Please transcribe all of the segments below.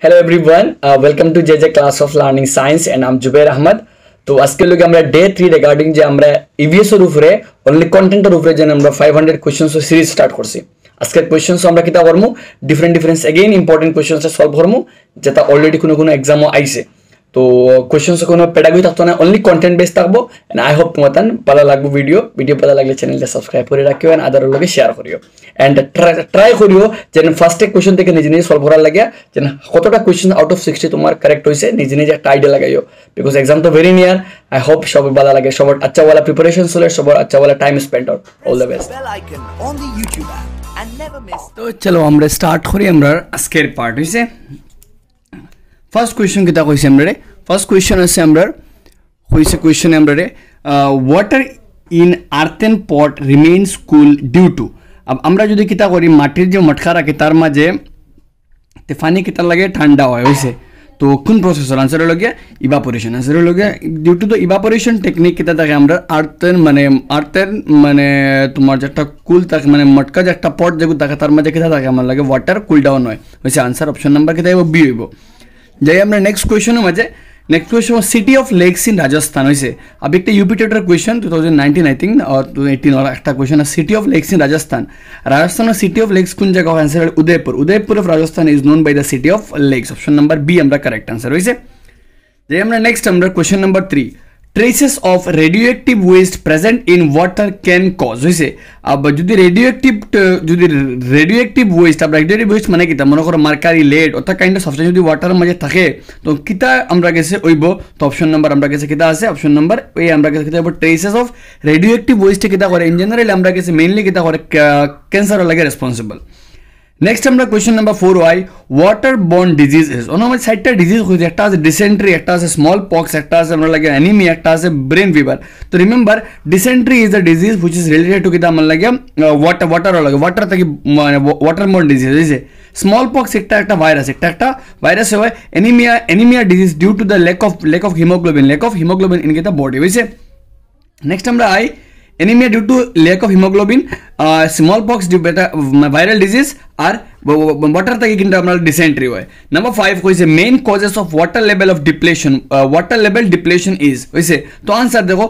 Hello everyone, welcome to JJ Class of Learning Science and I'm Jubair Ahmad. তো আজকে লোকে আমরা day 3 regarding যে আমরা ইভিএস এর উপরে অনলি কন্টেন্টের উপরে যে আমরা 500 কোশ্চেনস সিরিজ স্টার্ট করছি। আজকের কোশ্চেনস আমরা কিতা করমু different again important questions solve করমু যেটা অলরেডি কোনো এক্সামও আইছে। তো কোশ্চেনস কোনো পেডাগজি থাকতো না, অনলি কন্টেন্ট বেস থাকবো। এন্ড আই হোপ তোমার ভালো লাগবে ভিডিও ভালো লাগলে চ্যানেলটা সাবস্ক্রাইব করে রাখিও এন্ড আদারের লগে শেয়ার করিও এন্ড ট্রাই করিও যে ফার্স্ট কোশ্চেন থেকে নিজে নিজে সলভ করার লাগে যে কতটা কোশ্চেন আউট অফ 60 তোমার কারেক্ট হইছে নিজে নিজে একটা আইডিয়া লাগাইও, বিকজ এক্সাম তো ভেরি নিয়ার। আই হোপ সবাই ভালো লাগে, সবার আচ্ছা वाला প্রিপারেশন চলে, সবার আচ্ছা वाला time spend out. All the best. তো চলো আমরা স্টার্ট করি। আমরা আজকের পার্ট হইছে ফার্স্ট কোশ্চেন কিতা কইছে আমরা ফার্স্ট কোয়েশ্চন আছে আমরা হইছে কোয়েশ্চন আমরা water in earthen pot remains cool due to. আমরা যদি কিতা করি মাটির যে মটকা রাখি তার মাঝে তে পানি কিতা লাগে ঠান্ডা হয় হইছে, তো কোন প্রসেসর? আনসার হলো গিয়া ইভাপোরেশন। আনসার হলো গিয়া due to the evaporation technique কিতা থাকে আমরা আর্থেন মানে তোমার যে একটা কুল থাকে মানে মটকা যে একটা পট যেগুলো থাকে তার মাঝে কিতা থাকে আমার লাগে ওয়াটার কুল ডাউন হয় হইছে। আনসার অপশন নাম্বার কিতা হইব বি হইব। যাই আমরা নেক্সট কোয়েশ্চনের মাঝে next question city of lakes in Rajasthan वैसे अब एक UP TET question 2019 I think और 2018 और एक क्वेश्चन है city of lakes in Rajasthan में सिटी ऑफ लेक्स कौन जगह आंसर है Udaipur of Rajasthan is known by the city of lakes. Option number B हमरा करेक्ट आंसर वैसे। जे हमरा नेक्स्ट हमरा question number 3 traces of radioactive waste present in water can cause वैसे अब যদি রেডিওঅ্যাক্টিভ ওয়েস্ট अब रेडियोएक्टिव वेस्ट মানে কিতা মনে করো মার্কারি লেড অথবা কাইন্ড অফ সাবস্টেন্স যদি ওয়াটারের মাঝে থাকে তো কিতা আমরা গেছে হইব। তো অপশন নাম্বার আমরা গেছে কিতা আছে অপশন নাম্বার এই আমরা গেছে কিতা হইব ট্রেসেস অফ রেডিওঅ্যাক্টিভ ওয়েস্ট কিতা করে ইন জেনারেল আমরা গেছে মেইনলি কিতা করে ক্যান্সার লাগে রেসপন্সিবল। नेक्स्ट আমরা क्वेश्चन नंबर 4 হয় ওয়াটার বর্ন ডিজিজেস ওনার সাইটটা ডিজিজ হইছে একটা আছে ডিসেন্ট্রি একটা আছে স্মল পক্স একটা আছে আমরা লাগে অ্যানিমিয়া একটা আছে ব্রেন ফিভার। তো remember dysentery is a disease which is related to কিতা আমার লাগে ওয়াটার লাগে ওয়াটার থেকে ওয়াটার বর্ন ডিজিজ হইছে। স্মল পক্স একটা ভাইরাস হয়। Anaemia disease due to the lack of haemoglobin in কিতা বডি হইছে। নেক্সট আমরা আই anemia due to lack of hemoglobin, smallpox due to viral disease or water থেকে কিন্তু আমরা dysentery হয়। নাম্বার 5 কইছে main causes of water level of depletion is হইছে। তো আনসার দেখো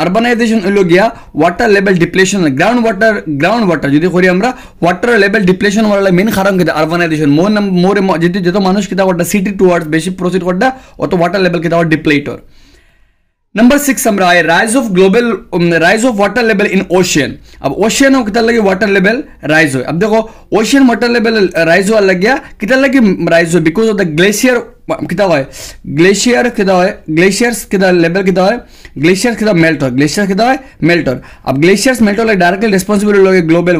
আরবানাইজেশন হলো গিয়া water level depletion ground water যদি করি আমরা ওয়াটার লেভেল ডিপ্লেশন হওয়ার মেইন কারণ কিতা আরবানাইজেশন মোর যত মানুষ কিতা করটা সিটি টুয়ার্ডস বেশি প্রসিড করটা অত ওয়াটার লেভেল কিতা ডিপ্লেটর। नंबर 6 हमरा है rise of water level in ocean. अब ओशियन हो कितना लगे वाटर लेवल राइज हो। अब देखो ओशियन वाटर लेवल राइज हो लग गया कितना लगे राइज हो बिकॉज ऑफ द ग्लेशियर कितना है ग्लेशियर्स कितना लेवल कितना है ग्लेशियर्स कितना मेल्ट हो अब ग्लेशियर्स मेल्ट हो डायरेक्टली रेस्पॉन्सिबल हो ग्लोबल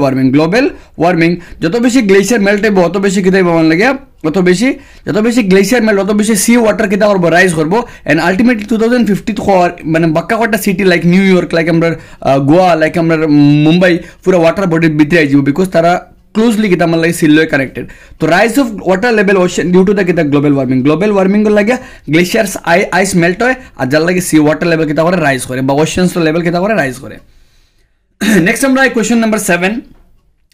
वार्मिंग जो बेसी ग्लेशियर मेल्ट हो अत बेसी कितना मान लगे অত বেশি গ্লেশিয়ার মেল্ট অত বেশি সি ওয়াটার কিতা করবো রাইজ করবো এন্ড আলটিমেটলি 2050 মানে বাক্কা কটা city like new York like আমরা গোয়া লাইক আমরা মুম্বাই পুরো ওয়াটার বডির ভিতরে আই যাব বিকজ তারা ক্লোজলি কিতা আমার লাগে সিলয় কানেক্টেড। তো rise of water level ocean due to the কিতা গ্লোবাল ওয়ার্মিং লাগে গ্লেশিয়ার্স আইস মেল্ট হয় আর যার লাগে সি ওয়াটার লেভেল কিতা করে রাইজ করে বা ওশনস লেভেল কিতা করে রাইজ করে। নেক্সট আমরা question number 7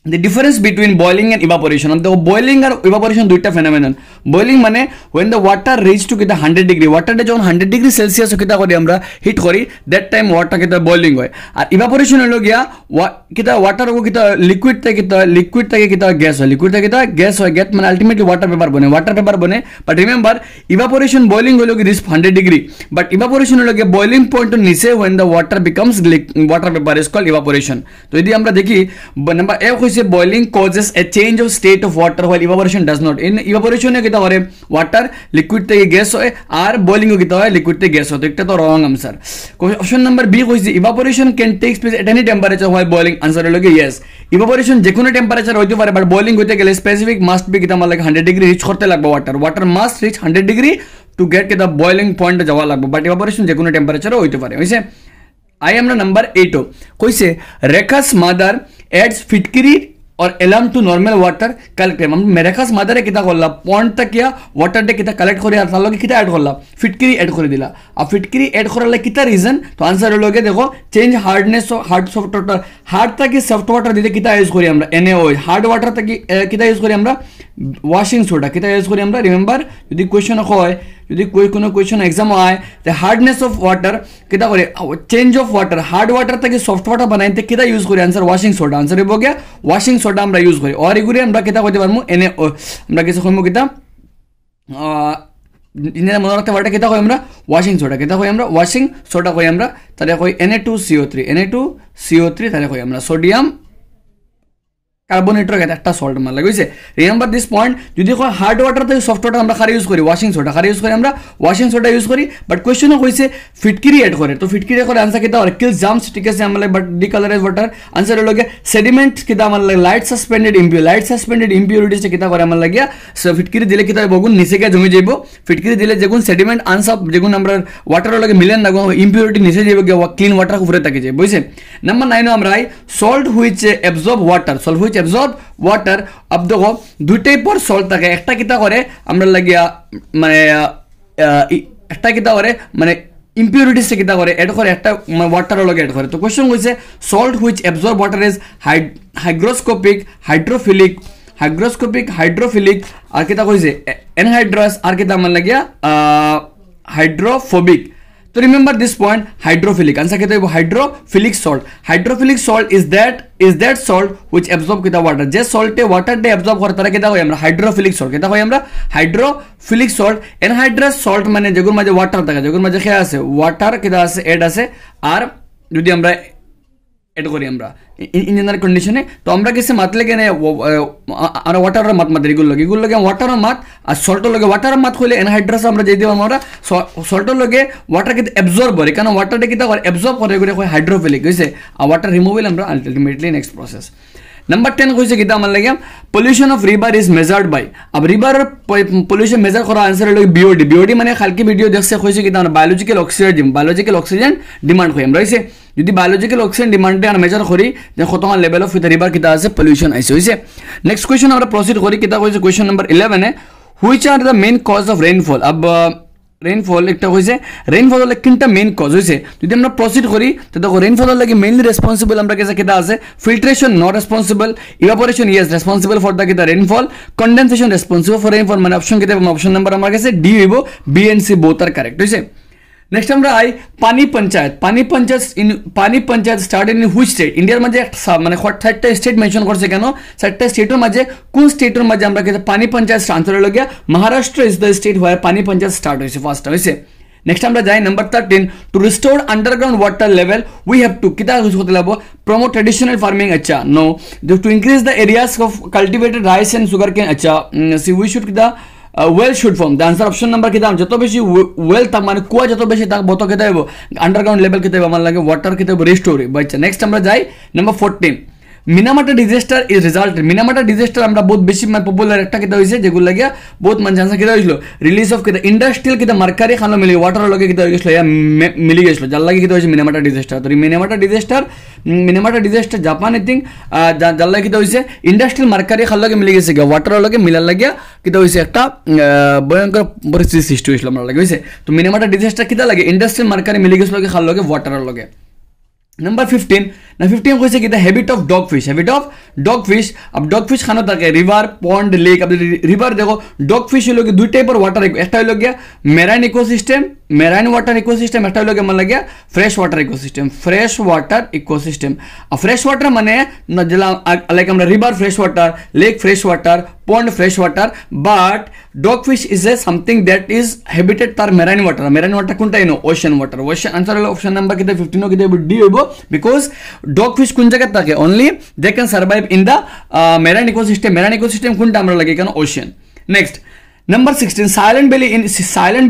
the difference between boiling and evaporation. The boiling or evaporation দুইটা phenomenon. boiling মানে when the water reach to কিতা 100 ডিগ্রি ওয়াটারটা যখন 100 ডিগ্রি সেলসিয়াস কিতা করি আমরা হিট করি দ্যাট টাইম ওয়াটার কিতা বয়লিং হয়। আর ইভাপোরেশন হলো গিয়া কিতা ওয়াটার কিতা লিকুইড থেকে কিতা গ্যাস হয় গ্যাস মানে আলটিমেটলি ওয়াটার পেপার বনে বাট রিমেম্বার ইভাপোরেশন বয়লিং হলো কি রিচ 100 ডিগ্রি বাট ইভাপোরেশন হলো গিয়া বয়লিং পয়েন্ট নিচে when the water becomes water vapor is called evaporation. তো যদি আমরা দেখি number A boiling causes a change of state of water while evaporation does not. in evaporation কিতা করে water liquid থেকে গ্যাস হয় আর boiling কিতা হয় লিকুইড থেকে গ্যাস হয়। তো এটা তো wrong answer. Option number B কইছে evaporation can take place at any temperature while boiling. Answer হলো yes evaporation যে কোনো টেম্পারেচার হইতে পারে বাট boiling হইতে গেলে স্পেসিফিক মাস্ট বি কিতা মানে 100 ডিগ্রি রিচ করতে লাগবে water must reach 100 degree to get কিতা boiling পয়েন্ট যাওয়া লাগবে বাট evaporation যে কোনো টেম্পারেচার হইতে পারে হইছে। আই আমরা নাম্বার 8 কইছে রেখাস মাদার adds ফিটকিরি और alum to normal water collect हम मेरे खास मदरे किता करला पॉइंट तक किया वाटर डे किता कलेक्ट करे तार लगे किता ऐड करला फिटकिरी ऐड करे दिला अब फिटकिरी ऐड करले किता रीजन तो आंसर लगे देखो change hardness of hard soft water hard तक सॉफ्ट वाटर दिते किता यूज करी আমরা NaO हार्ड वाटर तक किता यूज करी আমরা ওয়াশিং সোডা কিতা ইউজ করি আমরা রিমেম্বার যদি কোশ্চেন হয় যদি কোনো কোশ্চেন एग्जाम হয় তে হার্ডনেস অফ ওয়াটার কিতা করে change of water hard water থেকে সফট ওয়াটার বানাইতে কিতা ইউজ করি आंसर ওয়াশিং সোডা आंसर হইব গিয়া ওয়াশিং সোডা আমরা ইউজ করি আর এগুলি আমরা কিতা কইতে পারমু NaO আমরা কিছু কইমু কিতা ইনে মনে রাখতে ওয়াটার কিতা কই আমরা ওয়াশিং সোডা কিতা কই আমরা ওয়াশিং সোডা কই আমরা তাহলে কই Na2CO3 তাহলে কই আমরা সোডিয়াম কার্বনেটর একটা সল্ট মার লাগছে রিমেম্বার দিস পয়েন্ট যদি কয় হার্ড ওয়াটার থেকে সফট ওয়াটার আমরা খারে ইউজ করি ওয়াশিং সোডা খারে ইউজ করি আমরা ওয়াশিং সোডা ইউজ করি বাট কোশ্চেন কইছে ফিটকিরি এড করে তো ফিটকিরি করে आंसर কিতা হয় কিল জাম্পস ঠিক আছে আমরা বাট ডিকালারাইজ ওয়াটার आंसर হলো কি সেডিমেন্ট কিতা আমার লাইট সাসপেন্ডেড ইমপিউরিটিস কিতা করে আমার লাগিয়া সো ফিটকিরি দিলে কিতা বগুন নিচে গিয়ে জমি যাইবো ফিটকিরি দিলে যেগুন সেডিমেন্ট আনসাপ যেগুন আমরা ওয়াটার লাগে মিলেন না ইমপিউরিটি নিচে যাইবো গিয়া ক্লিন ওয়াটার উপরে থাকে যায় বুঝছে নাম্বার 9 আমরা salt which absorb water salt which absorb water अब देखो দুইটাই পর সল্ট থাকে একটা কিতা করে আমরা লাগিয়া মানে একটা কিতা করে মানে ইমপিউরিটিস কিতা করে এড করে একটা ওয়াটার লগে এড করে তো কোশ্চেন হইছে salt which absorb water is hygroscopic hydrophilic আর কিতা কইছে anhydrous আর কিতা মান লাগিয়া hydrophobic तो remember this point hydrophilic answer कहते हैं hydrophilic salt is that salt which absorb किता water जे salt ए water डे absorb करता है किता होय हमरा hydrophilic salt किता होय हमरा hydrophilic salt anhydrous salt माने जेगुर माजे water থাকে जेगुर माजे क्या আছে water किता আছে add আছে আর যদি আমরা এড করি আমরা ইঞ্জিনিয়ার কন্ডিশনে তো আমরা কিছু মাত লাগে না আর ওয়াটারের মাত এগুলো লাগে ওয়াটারের মাত আর সল্টের লগে ওয়াটারের মাত হইলে এনহাইড্রাস আমরা যেই দিব আমরা সল্টের লগে ওয়াটার কিন্তু অ্যাবজর্ব করে কারণ ওয়াটারটা কিতা করে অ্যাবজর্ব করে এগুলো হয় হাইড্রোফিলিক হইছে আর ওয়াটার রিমুভাল আমরা আলটিমেটলি নেক্সট প্রসেস नंबर 10 কইছে কিতা আমার লাগে pollution of river is measured by अब रिवर পলিউশন মেজার করা आंसर হলো বিওডি মানে কালকে ভিডিও দেখছে কইছে কিতা আমরা বায়োলজিক্যাল অক্সিজেন ডিমান্ড কই আমরা হইছে যদি বায়োলজিক্যাল অক্সিজেন ডিমান্ডে আমরা মেজার করি যে কত লেভেল অফ রিভার কিতা আছে পলিউশন আইছে হইছে নেক্সট কোশ্চেন আমরা প্রসিড করি কিতা কইছে কোশ্চেন নাম্বার 11 এ which are the main cause of rainfall अब रेनफॉल एक হইছে रेनफॉल হলো কিনটা মেইন কজ হইছে যদি আমরা প্রসিড করি তো দেখো रेनफॉल লাগে মেইনলি রেসপন্সিবল আমরা কাছে কিটা আছে filtration not responsible evaporation yes responsible for the কিটা rainfall condensation responsible for rainfall মানে অপশন কিটা অপশন নাম্বার আমার কাছে ডি হইবো B and C both are correct হইছে नेक्स्ट আমরা আই Pani Panchayat started in which state ইন্ডিয়ার মাঝে মানে 60টা স্টেট মেনশন করছে কেন 60টা স্টেটের মাঝে কোন স্টেটের মাঝে আমরা কি পানি পঞ্চায়েত আনসার হলো গিয়া Maharashtra is the state where Pani Panchayat start হইছে ফার্স্ট হইছে नेक्स्ट আমরা যাই number 13 to restore underground water level we have to কিতা ইউজ করতে লাগবো প্রমোট ট্রেডিশনাল ফার্মিং আচ্ছা no to increase the areas of cultivated rice and sugarcane আচ্ছা C we should কিতা well should form the answer option number किता যত বেশি well তা মানে কুয়া যত বেশি তা বত কিতা হইবো আন্ডারগ্রাউন্ড লেভেল কিতা হইবো আমার লাগে ওয়াটার কিতা হইবো রিস্টোর বাচ্চা নেক্সট আমরা যাই number 14 মিনামাটা disaster is result মিনামাটা disaster আমরা বহুত বেশি পপুলার একটা কিতা হইছে যেগুলো লাগিয়া বহুত মান চান্স কিতা হইছিল রিলিজ অফ কিতা ইন্ডাস্ট্রিয়াল কিতা মার্কারি খানো মিলি ওয়াটার লগে কিতা হইছিল ইয়া মিলি গেছিল যার লাগি কিতা হইছে মিনামাটা ডিজাস্টার তো মিনামাটা ডিজাস্টার জাপান আই থিং যার লাগি কিতা হইছে ইন্ডাস্ট্রিয়াল মার্কারি খাল লগে মিলি গেছে ওয়াটার লগে মিলার লাগিয়া কিতা হইছে একটা ভয়ঙ্কর পরিস্থিতি সৃষ্টি হইছিল আমরা লাগে হইছে তো মিনামাটা ডিজাস্টার কিতা লাগে ইন্ডাস্ট্রিয়াল মার্কারি মিলি গেছিল লগে খাল লগে ওয়াটার লগে नंबर 15 ना 15 কইছে কি দা হ্যাবিট অফ ডগ ফিশ अब ডগ ফিশ খানো থাকে রিভার পন্ড লেক अब রিভার দেখো ডগ ফিশ হলো কি দুই টাইপের ওয়াটার একটা হলো গিয়া মেরাইন ওয়াটার ইকোসিস্টেম একটা হলো গিয়া মানে গিয়া ফ্রেশ ওয়াটার ইকোসিস্টেম আর ফ্রেশ ওয়াটার মানে যেলা লাইক আমরা river fresh water lake fresh water pond fresh water but dogfish is a something that is habitat tar marine water kunta ino ocean answer holo option number kita 15 kita d hobo because dogfish kun jaga take only they can survive in the marine ecosystem kunta amra lage kan ocean next number 16 silent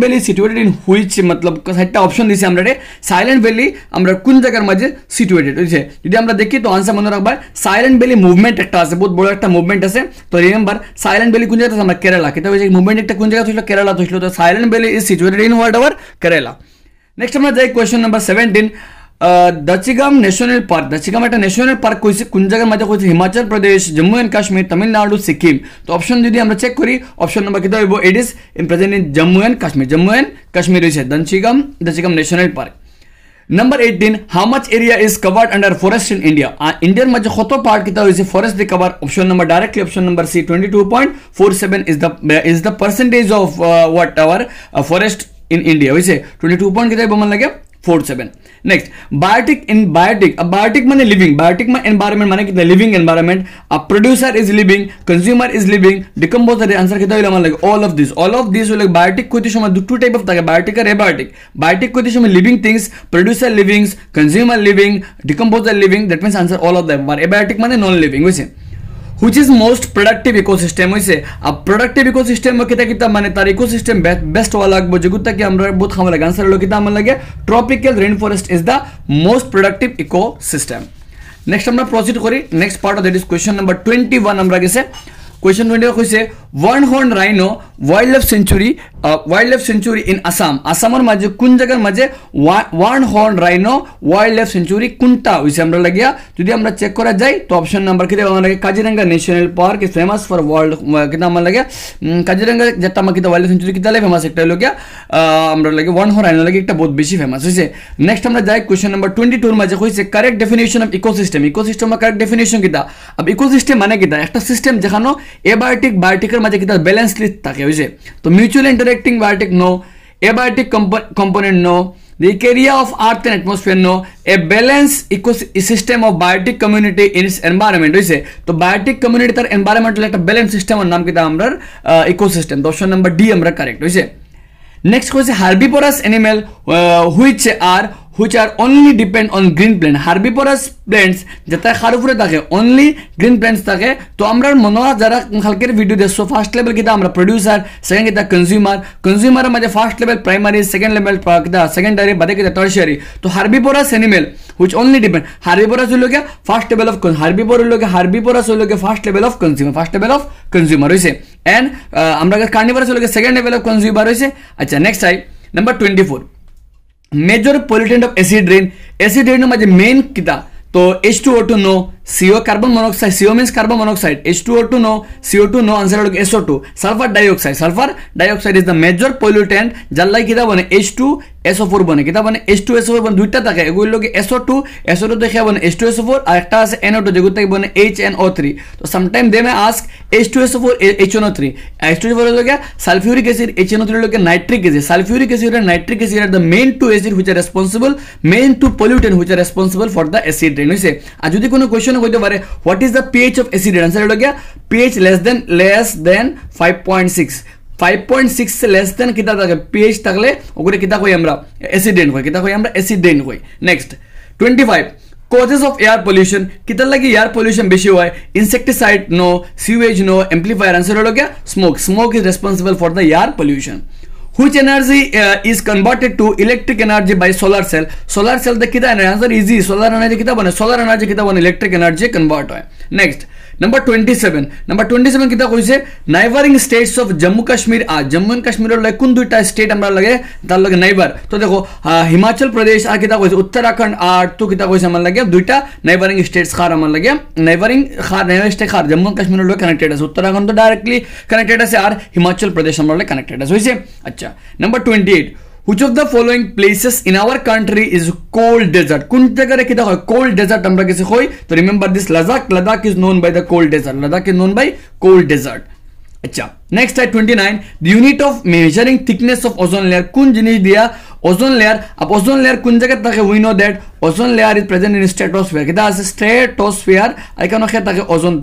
valley situated in which मतलब একটা option দিছি আমরা রে silent valley আমরা কোন জায়গার মাঝে situated হইছে যদি আমরা দেখি তো आंसर মনে রাখবা সাইলেন্ট ভ্যালি মুভমেন্ট একটা আছে বহুত বড় একটা মুভমেন্ট আছে তো রিমেম্বার সাইলেন্ট ভ্যালি কোন জায়গাতে আমরা কেরালা কিতা হইছে মুভমেন্ট একটা কোন জায়গা হইছিল কেরালা হইছিল তো silent valley is situated in what ever Kerala next আমরা যাই question number 17 Dachigam national park, Dachigam একটা ন্যাশনাল পার্ক কইছে কোন জায়গার মাঝে কইছে হিমাচল প্রদেশ, জম্মু এন্ড কাশ্মীর, তামিলনাড়ু, সিকিম। তো অপশন যদি আমরা চেক করি অপশন নাম্বার কিতা হইব, it is in present in Jammu and Kashmir, Jammu and Kashmir হইছে Dachigam national park. Number 18, how much area is covered under forest in India? Indian মাঝে কত পার্ট কিতা হইছে forest the cover? Option number directly option number C 22.47 is the percentage of what our forest in India হইছে 22 point কিতা বমান লাগে 47. Next, biotic মানে living, biotic মানে environment মানে কিতা living environment, a producer is living, consumer is living, decomposer এর answer কিতা হইলো আমার লাগে all of these হইলো biotic কইতে সময় দুটো টাইপ অফ থাকে, biotic আর abiotic। biotic কইতে সময় living things, producer living, consumer living, decomposer living, that means answer all of them। আর abiotic মানে নন লিভিং হইছে। which is most productive ecosystem হইছে। আর প্রোডাক্টিভ ইকোসিস্টেম কিতা কিতা মানে তার ইকোসিস্টেম বেস্ট হওয়া লাগবে, যেগুতা কি আমরা বহুত খামার লাগে। আনসার হলো কিতা আমার লাগে tropical rain forest is the most productive ecosystem. Next আমরা প্রসিড করি next part of that is question number 21 আমরা গেছে। কোয়েশ্চন 21 কইছে one horn rhino wild life century in Assam, আসামের মাঝে কোন জায়গার মাঝে one horn rhino wild life century কোনটা হইছে আমরা লাগিয়া যদি আমরা চেক করা যায় তো অপশন নাম্বার কি দেব লাগে Kaziranga national park is famous for world কিনা আমরা লাগে কাজিরাঙ্গা যেটা আমরা কিতা ওয়াইল্ড লাইফ সেঞ্চুরি কিতা লাগে ফেমাস একটা লাগিয়া আমরা লাগে ওয়ান হর্ন রাইনো লাগে একটা বহুত বেশি ফেমাস হইছে। নেক্সট আমরা যাই কোয়েশ্চন নাম্বার 22 এর মাঝে কইছে কারেক্ট ডেফিনিশন অফ ইকোসিস্টেম, ইকোসিস্টেমের কারেক্ট ডেফিনিশন কিতা? আব ইকোসিস্টেম মানে কিতা? একটা সিস্টেম যেখানে এবায়োটিক বায়োটিকের মাঝে কিতা ব্যালেন্সলি থাকে হইছে। তো mutual interacting biotic no, abiotic component no, the area of earth and atmosphere no, a balanced ecosystem of biotic community in its environment হইছে। তো বায়োটিক কমিউনিটি তার এনভায়রনমেন্টাল একটা ব্যালেন্স সিস্টেমের নাম কিতা আমরা ইকোসিস্টেম। অপশন নাম্বার ডি আমরা correct হইছে। নেক্সট হইছে herbivorous animal which are only depend on green plant, herbivorous plants যেটা খার উপরে থাকে only green plants থাকে। তো আমরা মনে যারা কালকের ভিডিও দেখছো ফার্স্ট লেভেল কিতা আমরা প্রোডিউসার, সেকেন্ড কিতা কনজিউমারের মাঝে first level primary, second level কিতা সেকেন্ডারি, বাদে কিতা টারশিয়ারি। তো herbivorous animal which only depend, herbivorous হইলো কি ফার্স্ট লেভেল অফ হার্বিভোরাস হইলো কি ফার্স্ট লেভেল অফ কনজিউমার হইছে। এন্ড আমরা কার্নিভোরাস হইলো কি সেকেন্ড লেভেল অফ কনজিউমার হইছে। আচ্ছা নেক্সট আই number 24, major pollutant of acid rain माजे मेन किता? तो H2O2 no, CO carbon monoxide, CO means carbon monoxide, H2O2 no, CO2 no, answer होगा SO2। Sulphur dioxide is the major pollutant जल्लाई किता बने H2SO4 बने, किता बने H2SO4 बने दुইটা থাকে এগুলো লোকে SO2 দেখে বনে H2SO4 আর একটা আছে NO2 যেগুলো থেকে বনে HNO3। তো সামটাইম দে মে আস্ক H2SO4 HNO3, H2SO4 লোকে সালফিউরিক অ্যাসিড, HNO3 লোকে নাইট্রিক অ্যাসিড। সালফিউরিক অ্যাসিড আর nitric acid are the main two acid which are responsible, main two pollutant which are responsible for the acid rain হইছে। আর যদি কোনো question হইতে পারে what is the pH of acid rain, answer হলো কি pH less than 5.6, 5.6 से less than कितना থাকে pH থাকলে ওগুলো কিতা কই আমরা অ্যাসিড রেন কই, কিতা কই আমরা অ্যাসিড রেন কই। Next 25, causes of air pollution কিতা লাগি এয়ার পলিউশন বেশি হয়? Insecticide no, sewage no, amplifier. Answer হলো কি smoke is responsible for the air pollution. Which energy is converted to electric energy by solar cell? Solar cell the kita answer easy, solar energy kita bane electric energy convert hoy। Next number 27 kita koise neighboring states of Jammu Kashmir আর Jammu and কাশ্মীরের লাগে কোন দুইটা state আমরা লাগে তার লাগে neighbour. তো দেখো হিমাচল প্রদেশ আর কিতা কইছে উত্তরাখণ্ড আর তো কিতা কইছে আমার লাগে দুইটা নেইবারিং স্টেটস খার আমার লাগে নেইবারিং স্টেট খার জম্মু এন্ড কাশ্মীরের লাগে কানেক্টেড আছে, উত্তরাখণ্ড তো ডাইরেক্টলি কানেক্টেড আছে আর হিমাচল প্রদেশ আমার লাগে কানেক্টেড আছে হইছে। আচ্ছা number 28, which of the following places in our country is cold desert? কোন জায়গায় কিতা হয় cold desert আমরা কিছু কই? তো remember this Ladakh is known by the cold desert, Ladakh is known by cold desert। अच्छा नेक्स्ट है 29, the unit of measuring thickness of ozone layer কোন জিনিস দিয়া ওজোন লেয়ার। अब ওজোন লেয়ার কোন জায়গা থাকে? we know that ozone layer is present in stratosphere, কিতা আছে stratosphere আর কেন কে থাকে ওজোন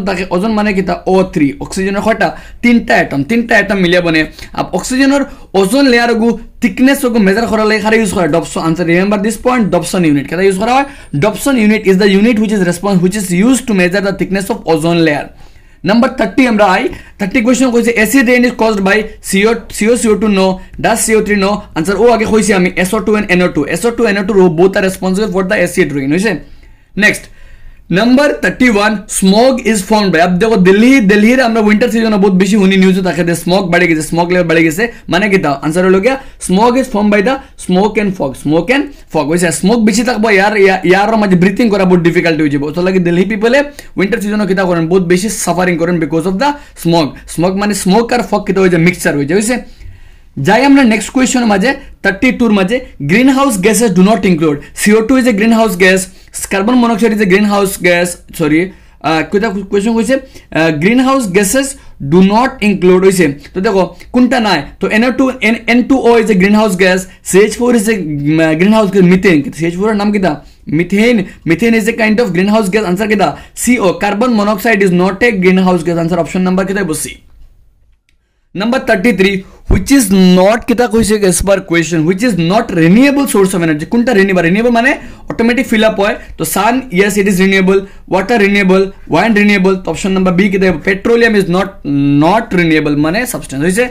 থাকে ওজোন মানে কিতা O3, অক্সিজেনের কয়টা? তিনটা অ্যাটম মিলিয়ে বনে। अब অক্সিজেনের ওজোন লেয়ার গু thickness গু মেজার করার লাগে খালি ইউজ করে Dobson. Answer remember this point, Dobson unit কিতা ইউজ করা হয়? Dobson unit is the unit which is used to measure the thickness of ozone layer। Number 30 আমরা আই 30 কোশ্চেন কইছে acid rain is caused by CO2 no, does CO3 no. Answer ও আগে কইছি আমি SO2 and NO2 both are responsible for the acid rain হইছে। Next number 31 smog is formed by. अब देखो दिल्ली আমরা উইন্টার সিজনে বহুত বেশি হুনি নিউজে থাকে যে স্মোক বাড়ে গেছে, স্মোক লেভেল বাড়ে গেছে, মানে কি তা आंसर হলো কি smoke is form by the smoke and fog হইছে স্মোক বেশি থাকবো ইয়ার মাঝে ব্রিথিং করা বহুত ডিফিকাল্ট হয়ে যাবে। তো লাগে দিল্লি পিপলে উইন্টার সিজনে কিতা করেন বহুত বেশি সাফারিং করেন বিকজ অফ দা স্মোক মানে স্মোক আর ফগ কিতা হয়ে যায় মিক্সচার হয়ে যায়। হইছে যাই আমরা নেক্সট কোয়েশ্চন মাঝে 32 মাঝে greenhouse gases do not include CO2 is a greenhouse gas, carbon monoxide is a greenhouse gas, sorry কোটা কোয়েশ্চন হইছে greenhouse gases do not include হইছে। তো দেখো কোনটা নাই, তো N2O is a greenhouse gas, CH4 is a greenhouse gas, methane CH4 এর নাম কিটা methane is a kind of greenhouse gas, answer কিটা CO carbon monoxide is not A greenhouse gas, answer option number কিটা বসি। Number 33 which is not kita koise as per question which is not renewable source of energy kunta renewable mane automatic fill up hoy to sun yes it is renewable, water renewable, wind renewable, to option number B kita petroleum is not renewable mane substance hoise।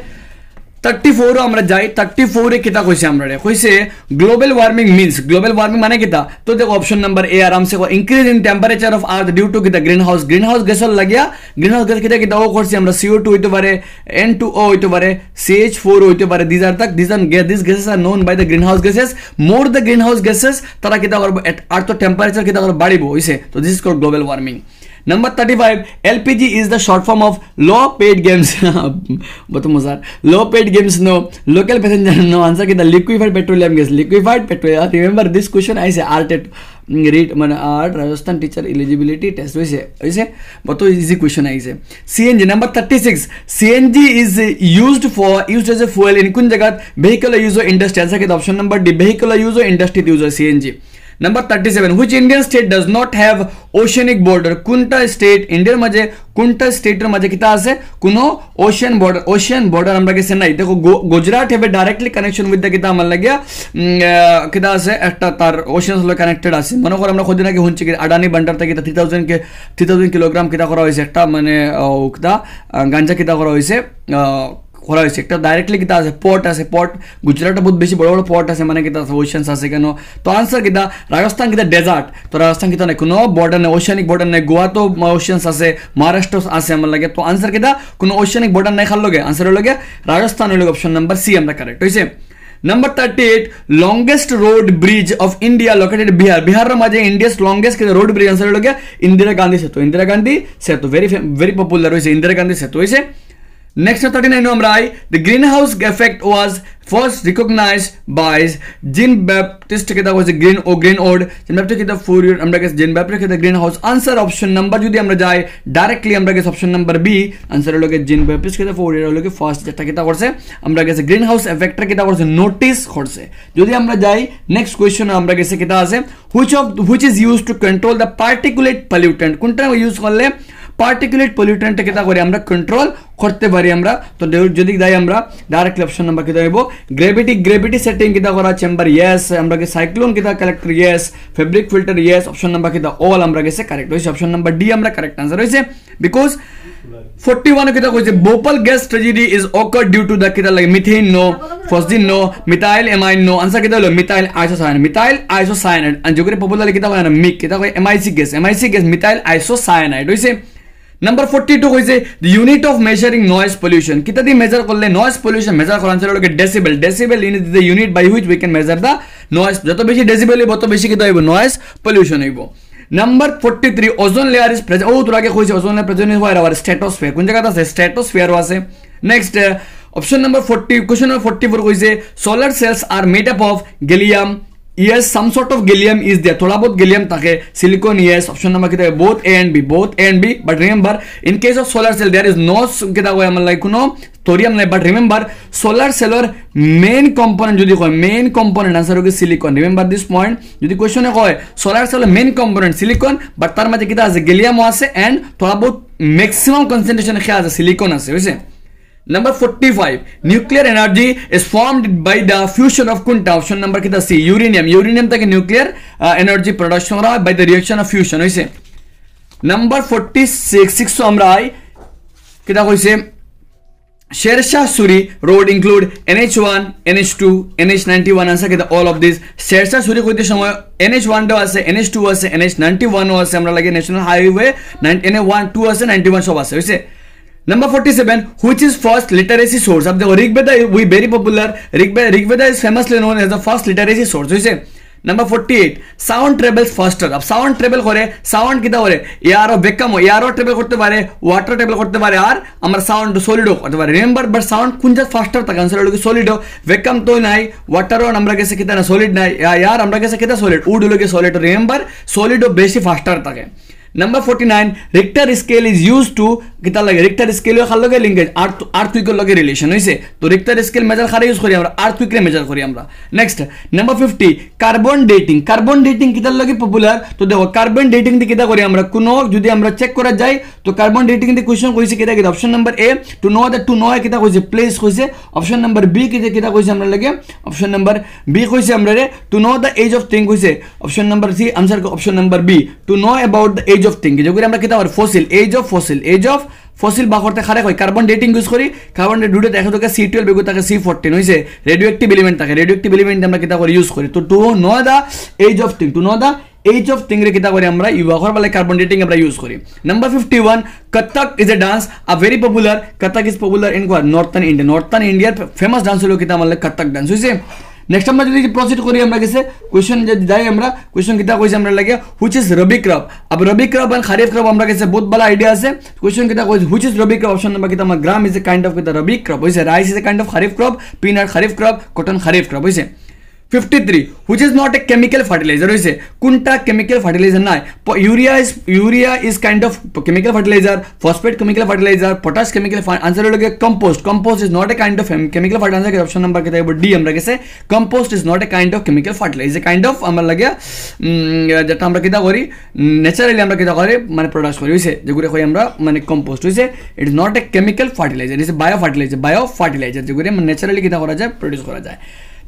34 আমরা যাই 34 এ কিতা কইছে আমরা কইছে global warming means global warming মানে কিতা। তো দেখো অপশন নাম্বার এ আরাম সে increase in temperature of earth due to কিতা গ্রিন হাউস গ্যাসের লাগিয়া গ্রিন হাউস গ্যাস কিতা ও করছি আমরা CO2 হইতে পারে, N2O হইতে পারে, CH4 হইতে পারে, these gases are known by the greenhouse gases, more the greenhouse gases তারা কিতা করবে আর্থ টেম্পারেচার কিতা করবে বাড়িবো হইছে। তো this is called global warming. Number 35 LPG is the short form of low paid games बहुत मजार low paid games no local passenger no, answer कितना liquefied petroleum gas remember this question I say art read man art Rajasthan teacher eligibility test वैसे बहुत easy question है इसे। CNG number 36 CNG is used as a fuel in कुन जगह vehicular use or industry, answer कितना option number D vehicular use or industry use CNG। Number 37 which Indian state does not have oceanic border, kunta state India মাঝে কোনটা স্টেটের মাঝে কিতা আছে কোনো ওশিয়ান বর্ডার আমরা কাছে নাই। দেখো গুজরাট হবে ডাইরেক্টলি কানেকশন উইথ দা কিতা আমার লাগিয়া কিতা আছে একটা তার ওশিয়ান হলো কানেক্টেড আছে। মনে করো আমরা কদিন আগে শুনছি আডানি বান্ডার থেকে 3000 কিলোগ্রাম কিতা করা হয়েছে একটা মানে কিতা গাঞ্জা কিতা করা হয়েছে করা হয়েছে একটা ডাইরেক্টলি কিতা আছে পোর্ট গুজরাটে বহুত বেশি বড় বড় পোর্ট আছে মানে কিতা আছে ওশিয়ানস আছে কেন। তো আনসার কিতা রাজস্থান কিতা ডেজার্ট, তো রাজস্থান কিতা নাই কোনো বর্ডার নাই ওশিয়ানিক বর্ডার নাই, গোয়া তো ওশিয়ানস আছে, মহারাষ্ট্র আছে আমার লাগে। তো আনসার কিতা কোনো ওশিয়ানিক বর্ডার নাই খাল লগে, আনসার হলো রাজস্থান হলো অপশন নাম্বার সি আমরা কারেক্ট হইছে। Number 38 longest road bridge of India located Bihar মাঝে India's longest road bridge, answer হলো इंदिरा गांधी सेतु very popular হইছে इंदिरा गांधी सेतु হইছে। Next 39 আমরা the greenhouse effect was first recognized by Jean Baptiste কিতা কইছে Greenwood Jean Baptiste কিতা Fourier আমরা কাছে Jean Baptiste কিতা greenhouse, answer option number যদি আমরা যাই ডাইরেক্টলি আমরা কাছে option number B, answer হলো Jean Baptiste কিতা Fourier হলো ফার্স্ট যেটা কিতা করছে আমরা কাছে greenhouse effect কিতা করছে নোটিস করছে। যদি আমরা যাই নেক্সট কোশ্চেন আমরা কাছে কিতা আছে which is used to control the particulate pollutant, কোনটা ইউজ করলে পার্টিকুলেট পলিউটেন্ট কিতা করে আমরা কন্ট্রোল করতে পারি আমরা। তো যদি যাই আমরা ডাইরেক্টলি অপশন নাম্বার কিতা হইব গ্রেভিটি সেটিং কিতা করা চেম্বার ইয়েস, আমরা কে সাইক্লোন কিতা collector yes, fabric filter yes, option number কিতা অল আমরা গেছে কারেক্ট হইছে, অপশন নাম্বার ডি আমরা কারেক্ট आंसर হইছে। বিকজ 41 কিতা কইছে Bhopal gas tragedy is occur due to the কিতা লাগে methane no, phosphine no, methyl amine no, answer কিতা হলো মিথাইল আইসোসায়ানাইড আর যোগরে পপুলারলি কিতা কয় না মিক কিতা কয় এমআইসি গ্যাস মিথাইল আইসোসায়ানাইড হইছে। Number 42 হইছে the unit of measuring noise pollution, কিতা দি মেজার করলে নয়েজ পলিউশন মেজার করার আনসার হলো decibel is the unit by which we can measure the noise, যত বেশি ডেসিবেল হইব তত বেশি কিতা হইব নয়েজ পলিউশন হইব। Number 43 ozone layer is present, তোর আগে কইছে ozone layer present is our stratosphere, কোন জায়গাটা আছে stratosphere আছে। next option number 40 question number 44 কইছে solar cells are made up of gallium, yes some sort of gallium is there, thoda bahut gallium thake, silicon yes, option number kita both A and B, but remember in case of solar cell there is no kita hoy amar like kuno thorium nai, but remember solar cell or main component jodi hoy main component answer hoge silicon, remember this point jodi question e hoy solar cell main component silicon but tar majhe kita ase gallium ase and thoda bahut maximum concentration e khya ase silicon ase hoise। Number 45 nuclear energy is formed by the fusion of kunta, option number kita C uranium থেকে nuclear energy production করা হয় by the reaction of fusion হইছে। Number 46 আমরা কিটা কইছে Shershah Suri road include NH1, NH2, NH91 answer kita all of this. Shershah Suri কইতে সময় NH1 ও আছে, NH2 আছে, NH91 ও আছে, আমরা লাগে ন্যাশনাল হাইওয়ে NH1 2 আছে, 91 সব আছে হইছে। Number 47, which is first literacy source? अब देखो Rigveda we very popular. Rigveda is famously known as the first literacy source হইছে। Number 48, sound travels faster. अब sound travel করে, sound কিটা করে, এয়ারও বেকাম এয়ারও ট্রাভেল করতে পারে, ওয়াটার ট্রাভেল করতে পারে, আর আমরা সাউন্ড সলিডও করতে পারে। রিমেম্বার বাট সাউন্ড কোনটা ফাস্টার থাকে আনসার হলো সলিডও, বেকাম তো নাই, ওয়াটারও আমরা কাছে কিটা না সলিড নাই, এয়ার আমরা কাছে কিটা সলিড, উড হলো কি সলিড। রিমেম্বার সলিডও বেশি ফাস্টার থাকে। Number 49, Richter scale is used to কিতা লাগে, Richter scale খাল লগে লিঙ্কেজ আর্থকুইকের লগে রিলেশন হইছে। তো Richter scale মেজার খারে ইউজ করি আমরা, আর্থকুইকের মেজার করি আমরা। Next number 50, carbon dating. Carbon dating কিতার লগে পপুলার? তো দেখো কার্বন ডেটিং দিয়ে কিতা করি আমরা, কোনো যদি আমরা চেক করা যায় তো কার্বন ডেটিং দিয়ে কোশ্চেন কইছে কিতা কিতা, option number A to know কিতা কইছে প্লেস কইছে, অপশন নাম্বার বি কিতা কইছে আমরা লাগে, অপশন নাম্বার বি কইছে আমরা রে to know the age of thing কইছে, option number C answer option number B to know about the age of thing. যেগুলো আমরা কিতা করি ফসিল, এজ অফ ফসিল বা করতে খারে হয় কার্বন ডেটিং ইউজ করি। কার্বন ডেটে দেখা থাকে C12 বেগু থাকে C14 হইছে, রেডিও অ্যাক্টিভ এলিমেন্ট থাকে, রেডিও অ্যাক্টিভ এলিমেন্ট আমরা কিতা করে ইউজ করি। তো to know the age of thing, to know the age of thing রে কিতা করি আমরা ইউবার বলে কার্বন ডেটিং আমরা ইউজ করি। Number 51, Kathak is a dance a very popular, Kathak is popular in northern India. Northern ইন্ডিয়ার ফেমাস ডান্স হলো কিতা আমাদের কত্থক ডান্স হইছে। নেক্সট আমরা যদি প্রসিড করি আমরা গেছে কোশ্চেন যদি যাই আমরা কোশ্চেন কিতা কইছে আমরা লাগে হুইচ ইজ রবি ক্রপ। अब rabi crop and kharif crop আমরা কাছে বহুত বড় আইডিয়া আছে। কোশ্চেন কিতা কইছে which is rabi crop, option number কিতা আমার gram is a kind of কিতা রবি ক্রপ হইছে, rice is a kind of kharif crop, peanut kharif crop, cotton kharif crop হইছে। 53, which is not a chemical fertilizer হইছে, কোনটা কেমিক্যাল ফার্টিলাইজার নাই। Urea is kind of chemical fertiliser, phosphate chemical fertiliser, potash chemical answer হলো compost is not a kind of chemical fertiliser. Option number কিতা D আমরা গেছে, compost is not a kind of chemical fertiliser, kind of আমরা লাগে যেটা আমরা কিতা করি ন্যাচারালি আমরা কিতা করি মানে প্রোডাক্ট করি হইছে, যেগুলো কই আমরা মানে কম্পোস্ট হইছে। It is not a chemical fertiliser, it is bio fertiliser যেগুলো ন্যাচারালি কিতা করা যায় প্রোডিউস করা যায়।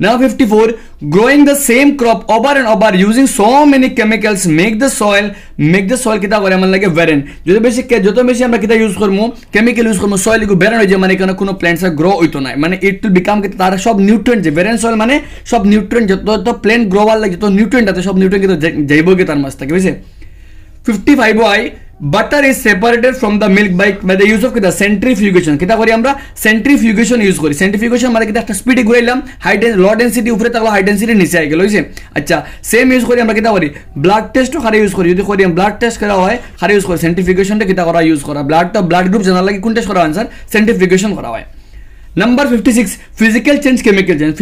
Now 54, growing the same crop over and over using so many chemicals make the soil কিতা করে আমার লাগে barren। যত বেশি আমরা কিতা ইউজ করবো কেমিক্যাল ইউজ করবো soil গো barren হয়ে যায়, মানে কোনো প্ল্যান্টস গ্রো হইতো না, মানে ইট উইল বিকাম তার সব নিউট্রিয়েন্ট যে barren soil মানে সব নিউট্রিয়েন্ট যত প্ল্যান্ট গ্রো হওয়ার লাগে যত নিউট্রিয়েন্ট আছে সব নিউট্রিয়েন্ট কিন্তু যাইবো কি তার মাঝ থেকে বুঝছে। 55 butter is separated from the milk by the use of the centrifugation। কিতা করি আমরা সেন্ট্রিফিউগেশন ইউজ করি। সেন্ট্রিফিউগেশন মানে কিতা একটা স্পিডে ঘুরাইলাম, লো ডেনসিটি উপরে থাকলো, হাই ডেনসিটি নিচে আই গেল হইছে। আচ্ছা সেম ইউজ করি আমরা কিতা করি ব্লাড টেস্টও খারে ইউজ করি, যদি করি ব্লাড টেস্ট করা হয় খারে ইউজ করি। সেন্ট্রিফিউগেশনটা কিতা করা ইউজ করা, ব্লাড গ্রুপ জানার লাগে কোন টেস্ট করা আনসার সেন্ট্রিফিউগেশন করা হয়। Number 56, physical change chemical change.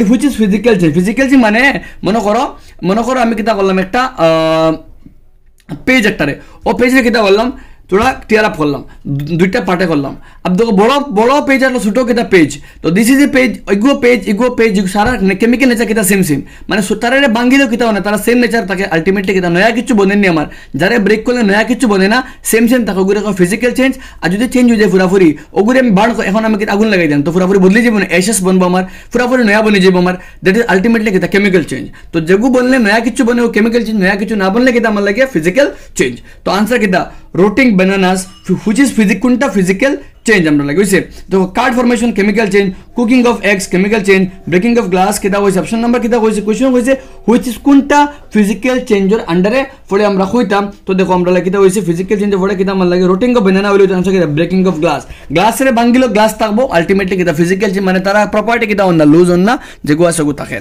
Which is physical change? Physical change মানে মনে করো আমি কিতা করলাম একটা পেজ একটারে, ও পেজে কিতা করলাম थोड़ा टीयर अप करलाम, दुईटा पार्टे करलाम। अब देखो बड़ो पेज और छोटो किता पेज, तो this is a page ego page सारा केमिकल नेचर किता सेम माने तारे बांगिले किता होना तारा सेम नेचर থাকে আলটিমেটলি কিতা নয়া কিছু বনেনি আমার, যারা ব্রেক করলে নয়া কিছু বনে না সেম থাকে, ওগুলো ফিজিক্যাল চেঞ্জ। আর যদি চেঞ্জ হয়ে যায় পুরাপুরি ওগুলো আমি বার্ন এখন আমি আগুন লাগাই দিলাম তো পুরাপুরি বদলে যাব না, অ্যাশেস বনবো আমার, পুরাপুরি নয়া বনে যাব আমার, দ্যাট ইজ আলটিমেটলি কিতা কেমিক্যাল চেঞ্জ। তো যেগু বললে নয়া কিছু বনে ও কেমিক্যাল চেঞ্জ, নয়া কিছু না বললে কিতা আমার লাগে ফিজিক্যাল চেঞ্জ। তো আনসার কিতা রোটিং bananas, which is physical change আমরা লাগে হইছে। তো card formation chemical change, cooking of eggs chemical change, breaking of glass কিতা হইছে, অপশন নাম্বার কিতা হইছে, কোশ্চেন হইছে হুইচ ইজ কোনটা ফিজিক্যাল চেঞ্জের আন্ডারে পড়ে আমরা কইতাম। তো দেখো আমরা লাগে কিতা হইছে ফিজিক্যাল চেঞ্জের পড়ে কিতা আমার লাগে রোটিং অফ বানানা হইলো আনসার কিতা ব্রেকিং অফ গ্লাসের ভাঙিলো গ্লাস থাকবো, আলটিমেটলি কিতা ফিজিক্যাল চেঞ্জ মানে তারা প্রপার্টি কিতা হন না লুজ হন না যেগু আছে গু থাকে।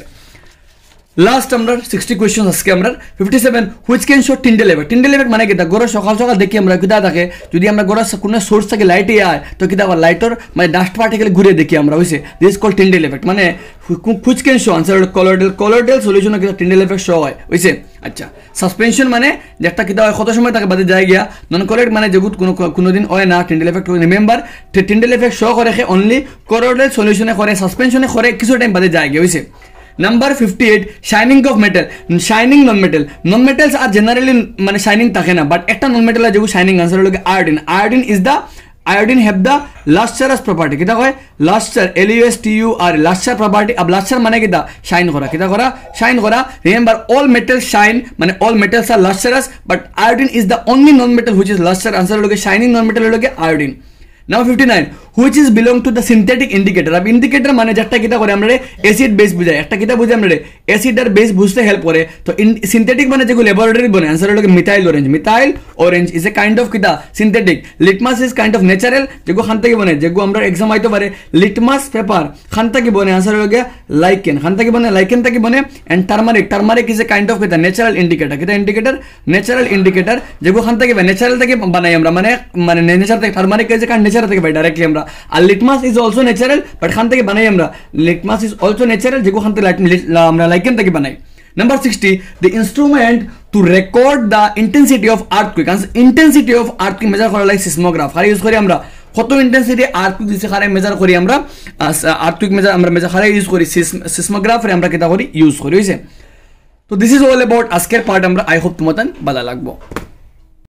লাস্ট আমরা 60 কোয়েশ্চন আজকে আমরা 57 which can show Tyndall effect. Tyndall effect মানে কিতা গড় সকাল দেখি আমরা কিতা থাকে, যদি আমরা গড় কোনো সোর্স থেকে লাইট আয় তো কিতা আবার লাইটর মানে ডাস্ট পার্টিকেল ঘুরে দেখি আমরা হইছে, দিস কল টিন্ডেল এফেক্ট। মানে which can show answer colloidal solution কিতা টিন্ডেল এফেক্ট শো হয় হইছে। আচ্ছা সাসপেনশন মানে যে একটা কিতা হয় কত সময় তাকে বাদে যায় গিয়া, নন কলোয়েড মানে যেগুত কোনো দিন হয় না Tyndale effect. Remember Tyndale effect show করে অনলি কলোয়েডাল সলিউশনে করে, সাসপেনশনে করে কিছু টাইম বাদে যায় গিয়া হইছে। Number 58 shining of metal, shining non metals are generally মানে শাইনিং থাকে না, বাট একটা নন মেটাল যেগুলো শাইনিং আনসার হলো iodine have the lustrous property. কিতা কয় লাস্টার LUSTUR লাস্টার প্রপার্টি। আব লাস্টার মানে কিতা শাইন করা, কিতা করা শাইন করা। রিমেম্বার অল মেটাল শাইন মানে all metals are lustrous, but iodine is the only non metal which is lustre. Answer হলো শাইনিং নন মেটাল হলো iodine. Number 59 which is belong to the synthetic indicator. আর indicator মানে যেটা কিতা করে আমরা acid base বুঝাই, একটা কিতা বুঝে আমরা অ্যাসিড আর বেস বুঝতে হেল্প করে। তো সিনথেটিক মানে যেগুলো ল্যাবরেটরি বনে, আনসার হলো methyl orange. Methyl orange is a kind of কিতা synthetic. Litmus is kind of natural, যেগুলো খান থেকে বনে, যেগুলো আমরা এক্সাম আইতে পারে লিটমাস পেপার খান থেকে বনে, আনসার হলো লাইকেন। খান থেকে বনে, লাইকেন থেকে বনে। And turmeric, turmeric is a kind of কিতা ন্যাচারাল ইন্ডিকেটর। কিতা ইন্ডিকেটর? ন্যাচারাল ইন্ডিকেটর, যেগুলো খান থেকে ন্যাচারাল থেকে বানাই আমরা, মানে মানে নেচার থেকে। Turmeric is a kind nature থেকে পাই ডাইরেক্টলি আমরা। আর litmus is also natural, but খান থেকে বানাই আমরা। লিটমাস ইজ অলসো ন্যাচারাল, যেগুলো খান থেকে আমরা লাইকেন থেকে বানাই। Number 60, the instrument to record the intensity of earthquake. Intensity of earthquake measure করা লাগে সিসমোগ্রাফ। আর ইউজ করি আমরা কত ইন্টেন্সিটি আর্থকুইক দিছে খারে মেজার করি আমরা, আর্থকুইক মেজার আমরা মেজার খারে ইউজ করি সিসমোগ্রাফ রে আমরা কিতা করি ইউজ করি হইছে। তো দিস ইজ অল অ্যাবাউট আজকের পার্ট আমরা। আই হোপ তোমাদের ভালো লাগবো।